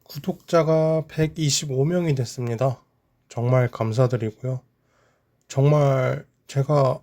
구독자가 125명이 됐습니다. 정말 감사드리고요. 정말 제가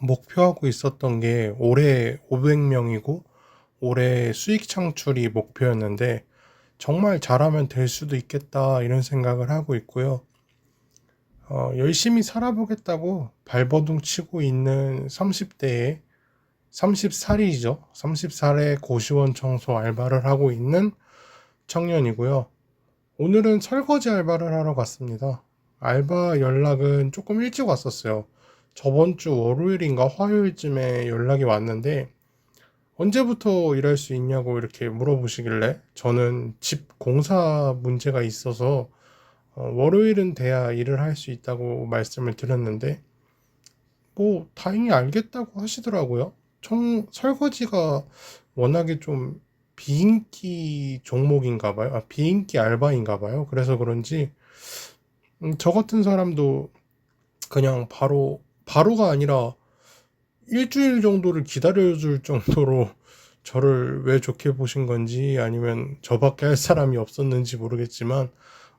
목표하고 있었던 게 올해 500명이고 올해 수익 창출이 목표였는데 정말 잘하면 될 수도 있겠다 이런 생각을 하고 있고요. 열심히 살아보겠다고 발버둥 치고 있는 30대에 30살이죠. 30살에 고시원 청소 알바를 하고 있는 청년이고요. 오늘은 설거지 알바를 하러 갔습니다. 알바 연락은 조금 일찍 왔었어요. 저번 주 월요일인가 화요일쯤에 연락이 왔는데 언제부터 일할 수 있냐고 이렇게 물어보시길래 저는 집 공사 문제가 있어서 월요일은 돼야 일을 할 수 있다고 말씀을 드렸는데 뭐 다행히 알겠다고 하시더라고요. 설거지가 워낙에 좀 비인기 종목인가 봐요. 비인기 알바인가 봐요. 그래서 그런지 저 같은 사람도 그냥 바로가 아니라 일주일 정도를 기다려줄 정도로 저를 왜 좋게 보신 건지 아니면 저밖에 할 사람이 없었는지 모르겠지만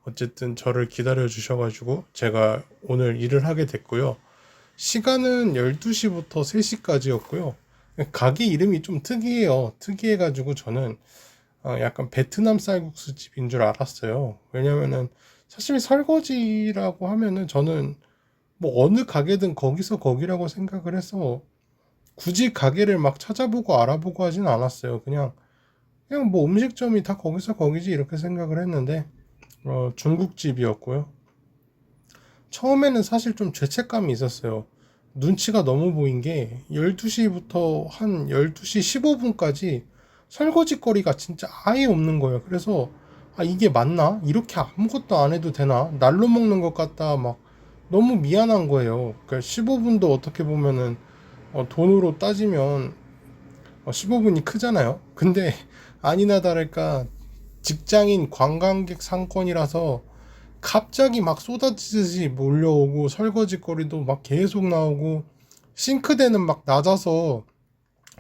어쨌든 저를 기다려 주셔가지고 제가 오늘 일을 하게 됐고요. 시간은 12시부터 3시까지였고요. 가게 이름이 좀 특이해요. 특이해가지고 저는 약간 베트남 쌀국수 집인 줄 알았어요. 왜냐면은 사실 설거지라고 하면은 저는 뭐 어느 가게든 거기서 거기라고 생각을 해서 굳이 가게를 막 찾아보고 알아보고 하진 않았어요. 그냥 뭐 음식점이 다 거기서 거기지 이렇게 생각을 했는데 중국집이었고요. 처음에는 사실 좀 죄책감이 있었어요. 눈치가 너무 보인 게 12시부터 한 12시 15분까지 설거지거리가 진짜 아예 없는 거예요. 그래서 이게 맞나? 이렇게 아무것도 안 해도 되나? 날로 먹는 것 같다. 막 너무 미안한 거예요. 그러니까 15분도 어떻게 보면은 돈으로 따지면 15분이 크잖아요. 근데 아니나 다를까 직장인 관광객 상권이라서 갑자기 막 쏟아지듯이 몰려오고 설거지거리도 막 계속 나오고 싱크대는 막 낮아서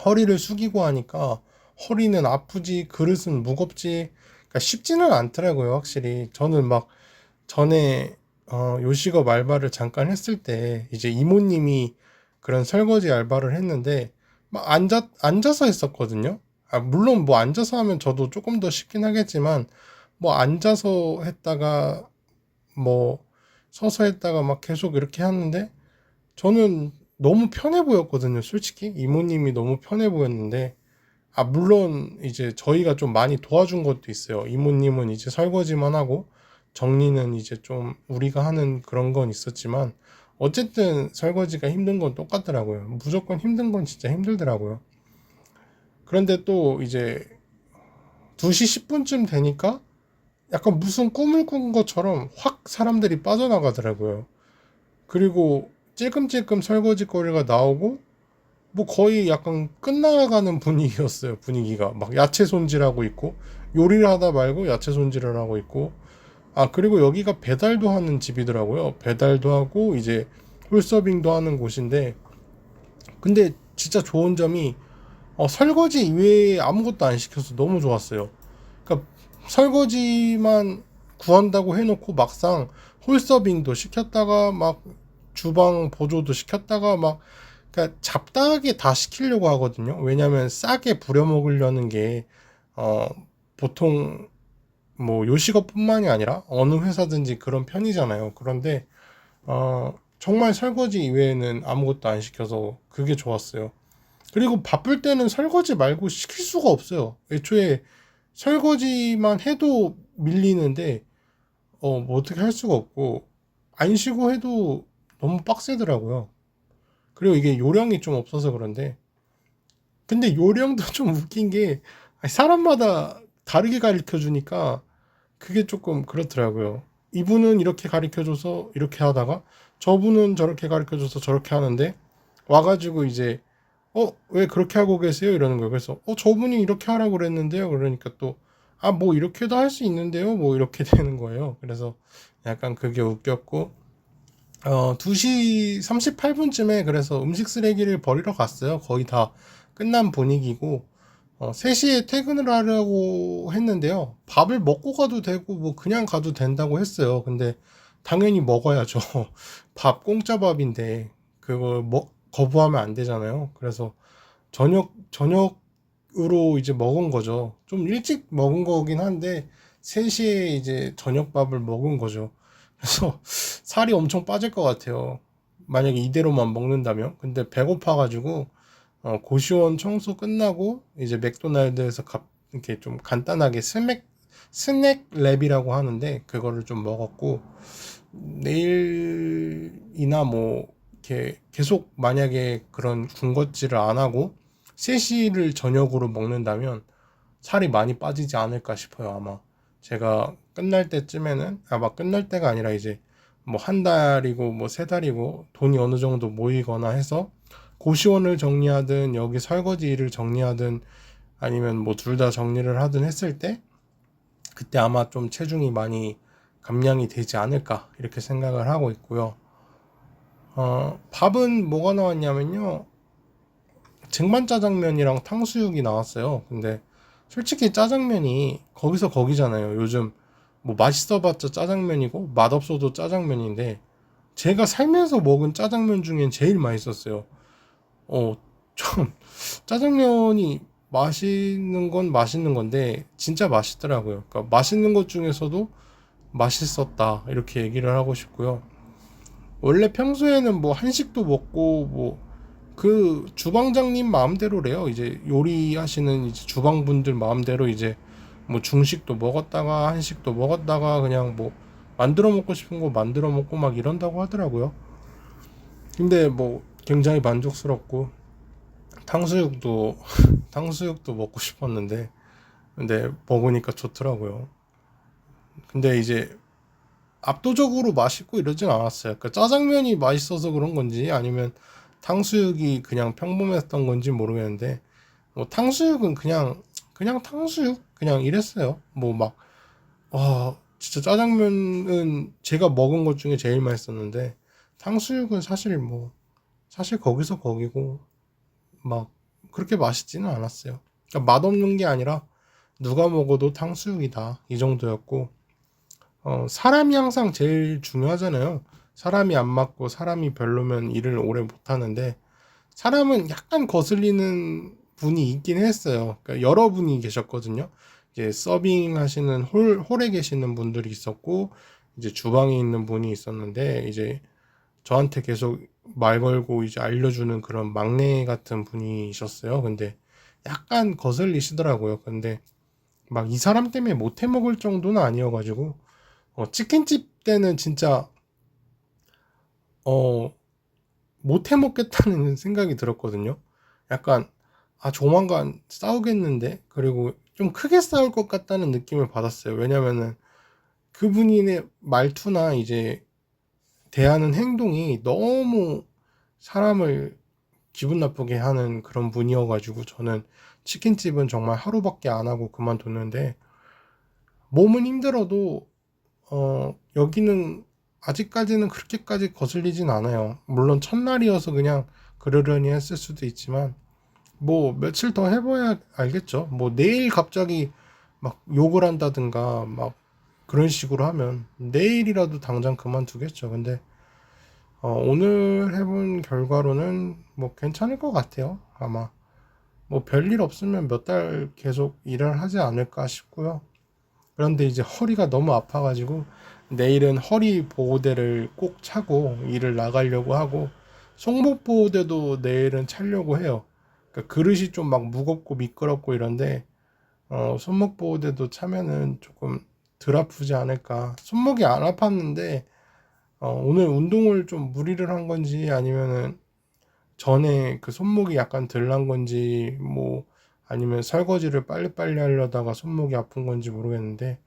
허리를 숙이고 하니까 허리는 아프지 그릇은 무겁지 그러니까 쉽지는 않더라고요. 확실히 저는 막 전에 요식업 알바를 잠깐 했을 때 이제 이모님이 그런 설거지 알바를 했는데 막 앉아서 했었거든요. 물론 뭐 앉아서 하면 저도 조금 더 쉽긴 하겠지만 뭐 앉아서 했다가 뭐 서서 했다가 막 계속 이렇게 하는데 저는 너무 편해 보였거든요. 솔직히 이모님이 너무 편해 보였는데 물론 이제 저희가 좀 많이 도와준 것도 있어요. 이모님은 이제 설거지만 하고 정리는 이제 좀 우리가 하는 그런 건 있었지만 어쨌든 설거지가 힘든 건 똑같더라고요. 무조건 힘든 건 진짜 힘들더라고요. 그런데 또 이제 2시 10분쯤 되니까 약간 무슨 꿈을 꾼 것처럼 확 사람들이 빠져나가더라고요. 그리고 찔끔찔끔 설거지 거리가 나오고 뭐 거의 약간 끝나가는 분위기였어요. 분위기가 막 야채 손질하고 있고 요리를 하다 말고 야채 손질을 하고 있고 그리고 여기가 배달도 하는 집이더라고요. 배달도 하고 이제 홀서빙도 하는 곳인데 근데 진짜 좋은 점이 설거지 이외에 아무것도 안 시켜서 너무 좋았어요. 그러니까 설거지만 구한다고 해놓고 막상 홀서빙도 시켰다가 막 주방 보조도 시켰다가 막 그러니까 잡다하게 다 시키려고 하거든요. 왜냐하면 싸게 부려 먹으려는 게 어, 보통 뭐 요식업뿐만이 아니라 어느 회사든지 그런 편이잖아요. 그런데 정말 설거지 이외에는 아무것도 안 시켜서 그게 좋았어요. 그리고 바쁠 때는 설거지 말고 시킬 수가 없어요. 애초에 설거지만 해도 밀리는데 뭐 어떻게 할 수가 없고 안 쉬고 해도 너무 빡세더라고요. 그리고 이게 요령이 좀 없어서 그런데 근데 요령도 좀 웃긴 게 사람마다 다르게 가르쳐 주니까 그게 조금 그렇더라고요. 이분은 이렇게 가르쳐 줘서 이렇게 하다가 저분은 저렇게 가르쳐 줘서 저렇게 하는데 와가지고 이제 왜 그렇게 하고 계세요? 이러는 거예요. 그래서 저분이 이렇게 하라고 그랬는데요. 그러니까 또 뭐 이렇게도 할 수 있는데요. 뭐 이렇게 되는 거예요. 그래서 약간 그게 웃겼고 2시 38분쯤에 그래서 음식 쓰레기를 버리러 갔어요. 거의 다 끝난 분위기고 3시에 퇴근을 하려고 했는데요. 밥을 먹고 가도 되고 뭐 그냥 가도 된다고 했어요. 근데 당연히 먹어야죠. 밥 공짜 밥인데 그걸 거부하면 안 되잖아요. 그래서 저녁으로 이제 먹은 거죠. 좀 일찍 먹은 거긴 한데 3시에 이제 저녁밥을 먹은 거죠. 그래서 살이 엄청 빠질 것 같아요. 만약에 이대로만 먹는다면. 근데 배고파가지고 고시원 청소 끝나고 이제 맥도날드에서 이렇게 좀 간단하게 스낵 랩이라고 하는데 그거를 좀 먹었고, 내일이나 뭐 이렇게 계속 만약에 그런 군것질을 안 하고 3시를 저녁으로 먹는다면 살이 많이 빠지지 않을까 싶어요. 아마 제가 끝날 때쯤에는, 아마 끝날 때가 아니라 이제 뭐 한 달이고 뭐 3달이고 돈이 어느 정도 모이거나 해서 고시원을 정리하든 여기 설거지 일을 정리하든 아니면 뭐 둘 다 정리를 하든 했을 때 그때 아마 좀 체중이 많이 감량이 되지 않을까 이렇게 생각을 하고 있고요. 밥은 뭐가 나왔냐면요, 쟁반짜장면이랑 탕수육이 나왔어요. 근데 솔직히 짜장면이 거기서 거기잖아요. 요즘 뭐 맛있어봤자 짜장면이고 맛없어도 짜장면인데, 제가 살면서 먹은 짜장면 중엔 제일 맛있었어요. 어, 좀 짜장면이 맛있는 건 맛있는 건데 진짜 맛있더라고요. 그러니까 맛있는 것 중에서도 맛있었다 이렇게 얘기를 하고 싶고요. 원래 평소에는 뭐 한식도 먹고 뭐 그 주방장님 마음대로래요. 이제 요리하시는 이제 주방분들 마음대로 이제 뭐 중식도 먹었다가 한식도 먹었다가 그냥 뭐 만들어 먹고 싶은 거 만들어 먹고 막 이런다고 하더라고요. 근데 뭐 굉장히 만족스럽고 탕수육도 탕수육도 먹고 싶었는데 근데 먹으니까 좋더라고요. 근데 이제 압도적으로 맛있고 이러진 않았어요. 그러니까 짜장면이 맛있어서 그런 건지 아니면 탕수육이 그냥 평범했던 건지 모르겠는데, 뭐 탕수육은 그냥 탕수육 그냥 이랬어요. 뭐 막 와 진짜 짜장면은 제가 먹은 것 중에 제일 맛있었는데 탕수육은 사실 뭐 사실 거기서 거기고 막 그렇게 맛있지는 않았어요. 그러니까 맛없는 게 아니라 누가 먹어도 탕수육이다 이 정도였고, 사람이 항상 제일 중요하잖아요. 사람이 안 맞고 사람이 별로면 일을 오래 못 하는데, 사람은 약간 거슬리는 분이 있긴 했어요. 그러니까 여러 분이 계셨거든요. 이제 서빙 하시는 홀에 계시는 분들이 있었고, 이제 주방에 있는 분이 있었는데, 이제 저한테 계속 말 걸고 이제 알려주는 그런 막내 같은 분이셨어요. 근데 약간 거슬리시더라고요. 근데 막 이 사람 때문에 못 해 먹을 정도는 아니어가지고, 치킨집 때는 진짜 어, 못 해 먹겠다는 생각이 들었거든요. 약간 조만간 싸우겠는데, 그리고 좀 크게 싸울 것 같다는 느낌을 받았어요. 왜냐면은 그분의 말투나 이제 대하는 행동이 너무 사람을 기분 나쁘게 하는 그런 분이어가지고, 저는 치킨집은 정말 하루밖에 안 하고 그만뒀는데, 몸은 힘들어도 여기는 아직까지는 그렇게까지 거슬리진 않아요. 물론 첫날이어서 그냥 그러려니 했을 수도 있지만 뭐 며칠 더 해봐야 알겠죠. 뭐 내일 갑자기 막 욕을 한다든가 막 그런 식으로 하면 내일이라도 당장 그만두겠죠. 근데 오늘 해본 결과로는 뭐 괜찮을 것 같아요. 아마 뭐 별일 없으면 몇 달 계속 일을 하지 않을까 싶고요. 그런데 이제 허리가 너무 아파가지고 내일은 허리 보호대를 꼭 차고 일을 나가려고 하고, 손목 보호대도 내일은 차려고 해요. 그러니까 그릇이 좀 막 무겁고 미끄럽고 이런데 손목 보호대도 차면은 조금 덜 아프지 않을까. 손목이 안 아팠는데 오늘 운동을 좀 무리를 한 건지 아니면은 전에 그 손목이 약간 덜 난 건지 뭐 아니면 설거지를 빨리빨리 하려다가 손목이 아픈 건지 모르겠는데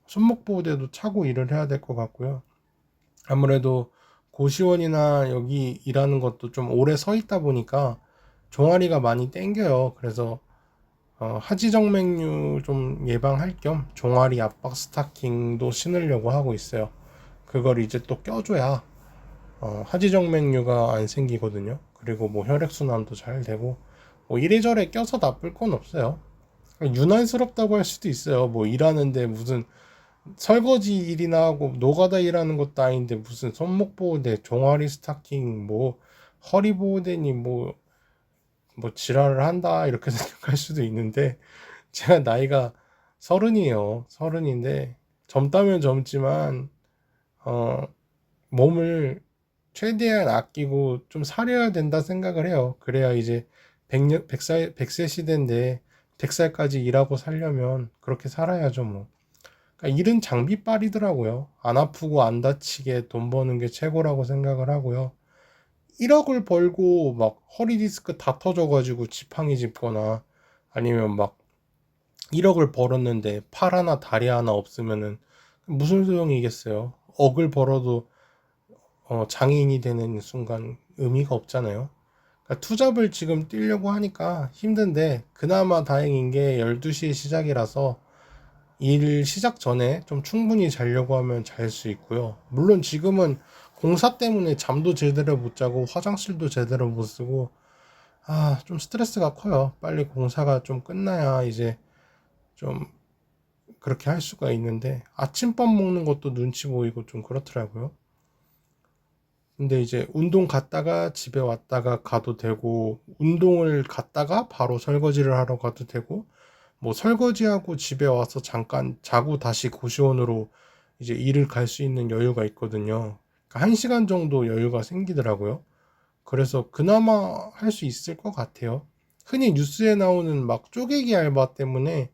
손목 보호대도 차고 일을 해야 될 것 같고요. 아무래도 고시원이나 여기 일하는 것도 좀 오래 서 있다 보니까 종아리가 많이 땡겨요. 그래서 하지정맥류 좀 예방할 겸 종아리 압박 스타킹도 신으려고 하고 있어요. 그걸 이제 또 껴줘야 하지정맥류가 안 생기거든요. 그리고 뭐 혈액순환도 잘 되고 뭐 이래저래 껴서 나쁠 건 없어요. 유난스럽다고 할 수도 있어요. 뭐 일하는데 무슨 설거지 일이나 하고 노가다 일하는 것도 아닌데 무슨 손목 보호대, 종아리 스타킹, 뭐 허리 보호대니 뭐 지랄을 한다 이렇게 생각할 수도 있는데 제가 나이가 서른이에요. 서른인데 젊다면 젊지만 어 몸을 최대한 아끼고 좀 사려야 된다 생각을 해요. 그래야 이제 100세 시대인데 100살까지 일하고 살려면 그렇게 살아야죠, 뭐. 그러니까 일은 장비빨이더라고요. 안 아프고 안 다치게 돈 버는 게 최고라고 생각을 하고요. 1억을 벌고 막 허리 디스크 다 터져가지고 지팡이 짚거나 아니면 막 1억을 벌었는데 팔 하나 다리 하나 없으면은 무슨 소용이겠어요. 억을 벌어도 장애인이 되는 순간 의미가 없잖아요. 그러니까 투잡을 지금 뛰려고 하니까 힘든데 그나마 다행인 게 12시에 시작이라서 일 시작 전에 좀 충분히 자려고 하면 잘 수 있고요. 물론 지금은 공사 때문에 잠도 제대로 못 자고 화장실도 제대로 못 쓰고 좀 스트레스가 커요. 빨리 공사가 좀 끝나야 이제 좀 그렇게 할 수가 있는데 아침밥 먹는 것도 눈치 보이고 좀 그렇더라고요. 근데 이제 운동 갔다가 집에 왔다가 가도 되고 운동을 갔다가 바로 설거지를 하러 가도 되고 뭐 설거지하고 집에 와서 잠깐 자고 다시 고시원으로 이제 일을 갈 수 있는 여유가 있거든요. 그러니까 1시간 정도 여유가 생기더라고요. 그래서 그나마 할 수 있을 것 같아요. 흔히 뉴스에 나오는 막 쪼개기 알바 때문에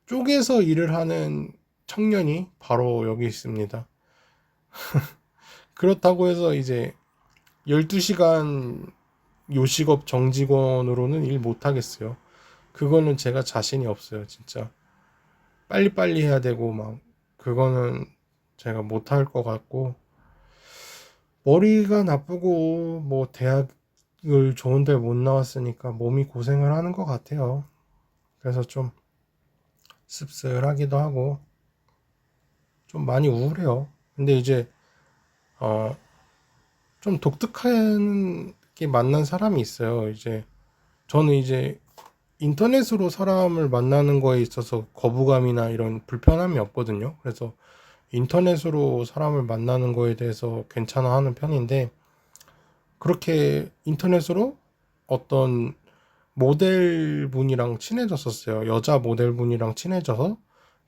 쪼개서 일을 하는 청년이 바로 여기 있습니다. 그렇다고 해서 이제 12시간 요식업 정직원으로는 일 못하겠어요. 그거는 제가 자신이 없어요, 진짜. 빨리빨리 해야 되고, 막, 그거는 제가 못할 것 같고, 머리가 나쁘고, 뭐, 대학을 좋은 데 못 나왔으니까 몸이 고생을 하는 것 같아요. 그래서 좀 씁쓸하기도 하고, 좀 많이 우울해요. 근데 이제, 어, 좀 독특한 게 만난 사람이 있어요. 저는 이제 인터넷으로 사람을 만나는 거에 있어서 거부감이나 이런 불편함이 없거든요. 그래서 인터넷으로 사람을 만나는 거에 대해서 괜찮아 하는 편인데, 그렇게 인터넷으로 어떤 모델분이랑 친해졌었어요. 여자 모델분이랑 친해져서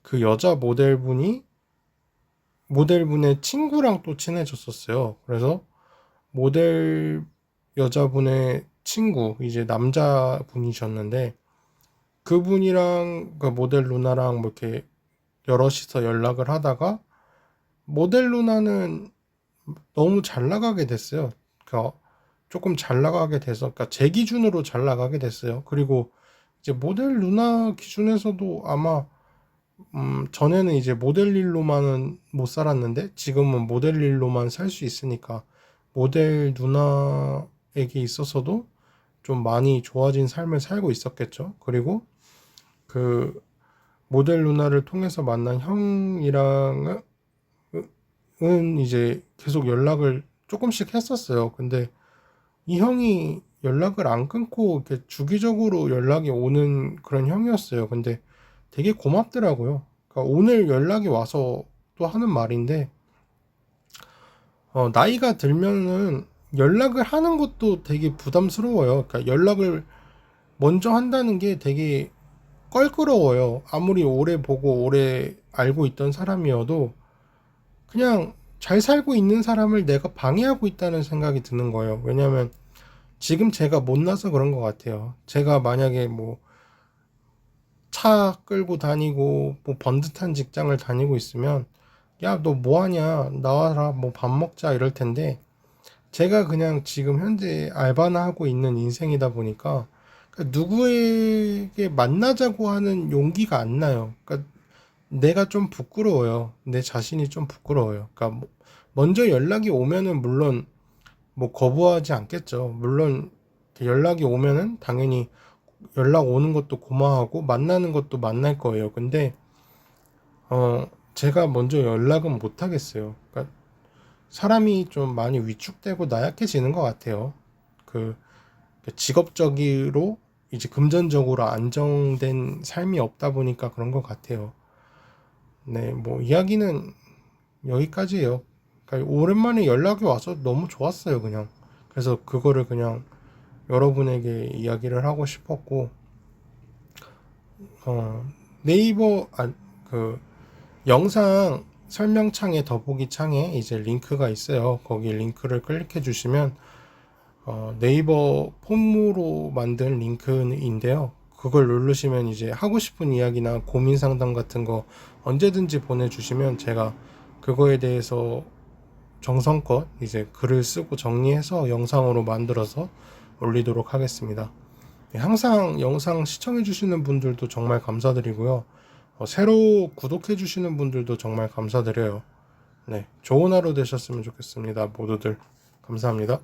그 여자 모델분의 친구랑 또 친해졌었어요. 그래서 모델 여자분의 친구, 이제 남자분이셨는데, 그분이랑 그 모델 누나랑 뭐 이렇게 여럿이서 연락을 하다가 모델 누나는 너무 잘 나가게 됐어요. 그러니까 조금 잘 나가게 돼서, 그러니까 제 기준으로 잘 나가게 됐어요. 그리고 이제 모델 누나 기준에서도 아마 전에는 이제 모델 일로만은 못 살았는데 지금은 모델 일로만 살 수 있으니까 모델 누나에게 있어서도 좀 많이 좋아진 삶을 살고 있었겠죠. 그리고 그 모델 누나를 통해서 만난 형이랑은 이제 계속 연락을 조금씩 했었어요. 근데 이 형이 연락을 안 끊고 이렇게 주기적으로 연락이 오는 그런 형이었어요. 근데 되게 고맙더라고요. 그러니까 오늘 연락이 와서 또 하는 말인데, 나이가 들면은 연락을 하는 것도 되게 부담스러워요. 그러니까 연락을 먼저 한다는 게 되게 껄끄러워요. 아무리 오래 보고 오래 알고 있던 사람이어도 그냥 잘 살고 있는 사람을 내가 방해하고 있다는 생각이 드는 거예요. 왜냐면 지금 제가 못나서 그런 것 같아요. 제가 만약에 뭐 차 끌고 다니고 뭐 번듯한 직장을 다니고 있으면 야, 너 뭐 하냐? 나와라. 뭐 밥 먹자 이럴 텐데 제가 그냥 지금 현재 알바나 하고 있는 인생이다 보니까 그러니까 누구에게 만나자고 하는 용기가 안 나요. 그러니까 내가 좀 부끄러워요. 내 자신이 좀 부끄러워요. 그러니까 먼저 연락이 오면은 물론 뭐 거부하지 않겠죠. 물론 연락이 오면은 당연히 연락 오는 것도 고마워하고 만나는 것도 만날 거예요. 근데 제가 먼저 연락은 못 하겠어요. 그러니까 사람이 좀 많이 위축되고 나약해지는 것 같아요. 그 직업적으로 이제 금전적으로 안정된 삶이 없다 보니까 그런 것 같아요. 네, 뭐 이야기는 여기까지예요. 그러니까 오랜만에 연락이 와서 너무 좋았어요, 그냥. 그래서 그거를 그냥 여러분에게 이야기를 하고 싶었고, 네이버 그 영상 설명창에 더보기 창에 이제 링크가 있어요. 거기 링크를 클릭해 주시면 네이버 폼으로 만든 링크인데요. 그걸 누르시면 이제 하고 싶은 이야기나 고민 상담 같은 거 언제든지 보내주시면 제가 그거에 대해서 정성껏 이제 글을 쓰고 정리해서 영상으로 만들어서 올리도록 하겠습니다. 네, 항상 영상 시청해주시는 분들도 정말 감사드리고요. 새로 구독해주시는 분들도 정말 감사드려요. 네, 좋은 하루 되셨으면 좋겠습니다. 모두들 감사합니다.